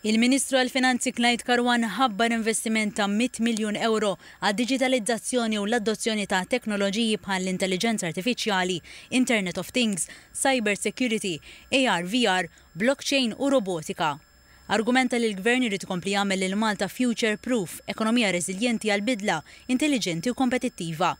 Il-Ministru għall-Finanzi Clyde Karwan ħabbar investiment ta' 100 miljun euro għad digitalizzazzjoni u l-adozzjoni ta' teknoloġiji bħal l-intelligenza artifiċjali, Internet of Things, Cyber Security, AR, VR, blockchain u robotika. Argumenta li l-Gvern irid ikompli jagħmel lil Malta future proof, ekonomija reżiljenti għal-bidla, intelligenti u kompetittiva.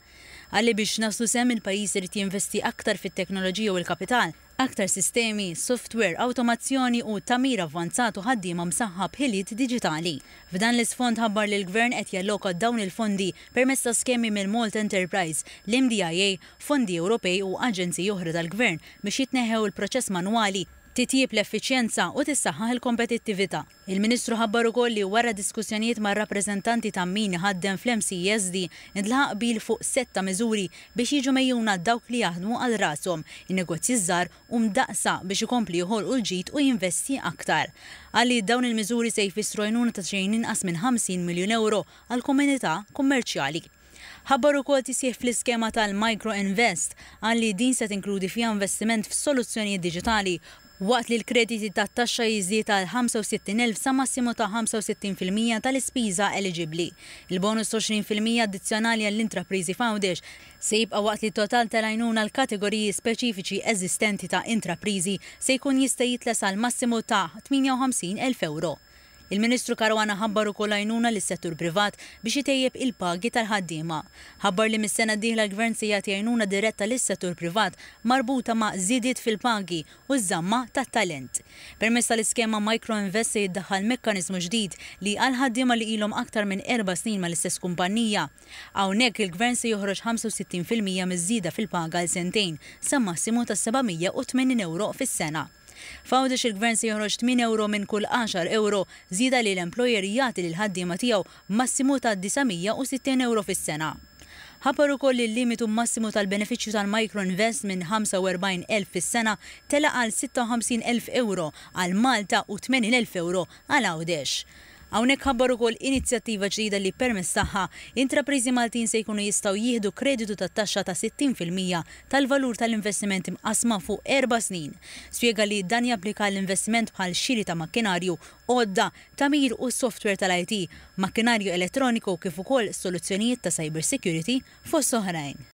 Għalli biex naslu sem il-pajjiż irid jinvesti aktar fit-teknoloġija u l-kapital, aktar sistemi, software, automazzjoni u tamir avvanzatu ħaddiema msaħħa b'ħiliet diġitali. F'dan l-isfond ħabbar li l-Gvern qed jalloka dawn il-fondi permezz ta' skemi mill-Malta Enterprise, l-MDIA, fondi Ewropej u aġenziji oħra tal-Gvern biex jitneħħew il-proċess manwali, titjib l-effiċjenza u tissaħħaħ il-kompetittività. Il-Ministru ħabbar ukoll li wara diskussjonijiet ma' rappreżentanti ta' min ħaddem fl-MCSD intlaħaq qbil fuq 7 miżuri biex jiġu mejjuna dawk li jaħdmu għal rashom, in-negozji żgħar u mdaqsa biex ikompli joħolqu l-ġid u jinvesti aktar. Għalli dawn il-miżuri se jfissru għajnuna ta' xejn inqas minn 50 miljun euro għal komunità kummerċjali. Ħabbar ukoll tisjih fl-iskema tal-Micro Invest għalli din se tinkludi fiha investiment f'soluzzjonijiet diġitali waqt li l-krediti tat-taxxa jiżdied għal 65,000 sa massimu ta' 65% tal-ispiża eligibbli. Il-bonus 20% addizzjonali għall-Intrapriżi Fawdex se jibqa' waqt li total tal-għajnuna l-kategoriji speċifiċi eżistenti ta' intrapriżi se jkun jista' jitles għal massimu ta' 58,000 euro. Il-Ministru Karwan ħabbar ukoll għajnuna lis-settur privat biex itejjeb il-pagi tal-ħaddiema. Ħabbar li mis-sena d-dieħla l-Gvern se jagħti għajnuna diretta lis-settur privat marbuta ma' żiediet fil-pagi u żamma tat-talent. Permezz tal-iskema Micro Invest se jiddaħħal mekkaniżmu ġdid li għal ħaddiema li ilhom aktar minn 4 snin mal-istess kumpanija. Hawnhekk il-Gvern se joħroġ 65% miż-żieda fil-paga għal sentejn sa massimu ta' 780 euro fis-sena. Fawdex il-Gvern se joħroġ 8 euro minn kull 10 euro żieda li l-employer jagħti lil ħaddiema tiegħu massimu ta' 960 euro fis-sena. Ħabbar ukoll il-limitu massimu tal-benefiċċju tal-Micro Invest minn 45,000 fis-sena tela għal 56,000 euro għal Malta u 80,000 euro għal Għawdex. Hawnhekk ħabbar ukoll inizjattiva ġdida li permezz tagħha intrapriżi Maltin se jkunu jistgħu jieħdu kreditu tat-taxxa ta' 60% tal-valur tal-investiment imqasma fuq 4 snin. Spjega li dan japplika l-investiment bħal xiri ta' makkinarju, għodda, tamir u software tal-IT, makkinarju elettroniku kif ukoll soluzzjonijiet ta' cyber security fost oħrajn.